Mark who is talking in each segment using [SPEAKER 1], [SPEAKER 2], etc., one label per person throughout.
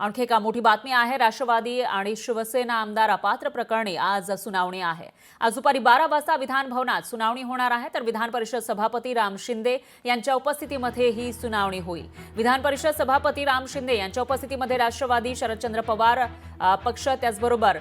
[SPEAKER 1] आणखी एका मोठी बातमी आहे। राष्ट्रवादी आणि शिवसेना आमदार अपात्र प्रकरणी आज सुनावणी आहे। आज दुपारी 12 वाजता विधान भवनात सुनावणी होणार आहे। तर विधान परिषद सभापती राम शिंदे यांच्या उपस्थितीमध्ये ही सुनावणी होईल। विधान परिषद सभापती राम शिंदे यांच्या उपस्थितीमध्ये राष्ट्रवादी शरदचंद्र पवार पक्ष त्याचबरोबर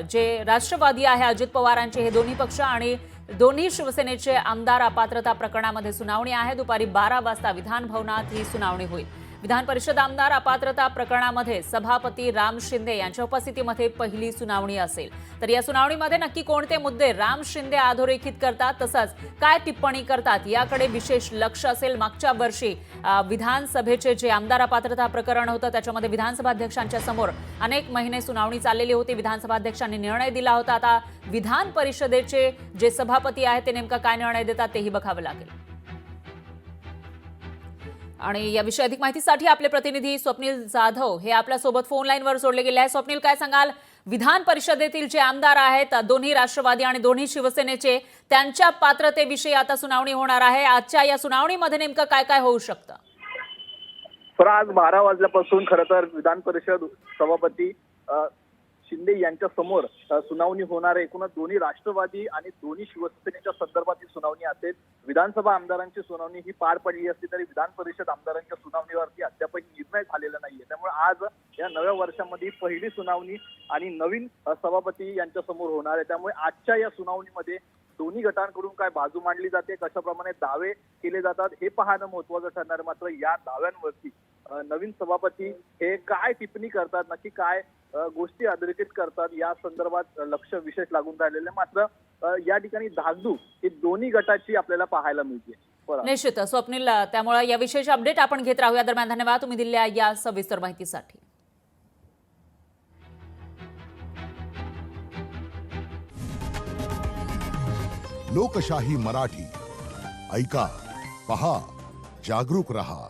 [SPEAKER 1] जे राष्ट्रवादी आहे अजित पवारांचे हे दोन्ही पक्ष आणि दोन्ही शिवसेनेचे आमदार अपात्रता प्रकरणामध्ये सुनावणी आहे। दुपारी 12 वाजता विधान भवनात ही सुनावणी होईल। विधान परिषद आमदार अपात्रता प्रकरणामध्ये सभापती राम शिंदे यांच्या उपस्थितीमध्ये पहिली सुनावणी असेल। तर या सुनावणीमध्ये नक्की कोणते मुद्दे राम शिंदे अधोरेखित करतात तसंच काय टिप्पणी करतात याकडे विशेष लक्ष असेल। मागच्या वर्षी विधानसभेचे जे आमदार अपात्रता प्रकरण होतं त्याच्यामध्ये विधानसभा अध्यक्षांच्या समोर अनेक महिने सुनावणी चाललेली होती। विधानसभा अध्यक्षांनी निर्णय दिला होता। आता विधान परिषदेचे जे सभापती आहेत ते नेमका काय निर्णय देतात तेही बघावं लागेल। आणि याविषयी अधिक माहितीसाठी आपले प्रतिनिधी स्वप्नील जाधव हे आपल्या सोबत फोन लाईनवर जोडले गेले आहेत। स्वप्नील, काय सांगाल, विधान परिषदेतील जे आमदार आहेत दोन्ही राष्ट्रवादी आणि दोन्ही शिवसेनेचे त्यांच्या पात्रतेविषयी आता सुनावणी होणार आहे। आजच्या या सुनावणीमध्ये नेमकं काय काय होऊ शकतं?
[SPEAKER 2] तर आज 12 वाजल्यापासून खरं तर विधान परिषद सभापती शिंदे यांच्या समोर सुनावणी होणार आहे। एकूणच दोन्ही राष्ट्रवादी आणि दोन्ही शिवसेनेच्या संदर्भात ही सुनावणी असेल। विधानसभा आमदारांची सुनावणी ही पार पडली असली तरी विधान परिषद आमदारांच्या सुनावणीवरती अद्यापही निर्णय झालेला नाहीये। त्यामुळे आज या नव्या वर्षामध्ये पहिली सुनावणी आणि नवीन सभापती यांच्या समोर होणार आहे। त्यामुळे आजच्या या सुनावणीमध्ये दोन्ही गटांकडून काय बाजू मांडली जाते, कशाप्रमाणे दावे केले जातात हे पाहणं महत्त्वाचं ठरणार। मात्र या दाव्यांवरती नवीन सभापती हे काय टिप्पणी करतात, नक्की काय गोष्टी अधोरेखित करतात या संदर्भात लक्ष विशेष लागून राहिलेले। मात्र या ठिकाणी धाकधूक ही दोन्ही गटाची आपल्याला पाहायला मिळते।
[SPEAKER 1] निश्चित स्वप्नील, त्यामुळे या विशेष अपडेट आपण घेत राहूया। दरम्यान धन्यवाद तुम्ही दिलेल्या या सविस्तर माहितीसाठी।
[SPEAKER 3] लोकशाही मराठी ऐका, पहा, जागरूक रहा।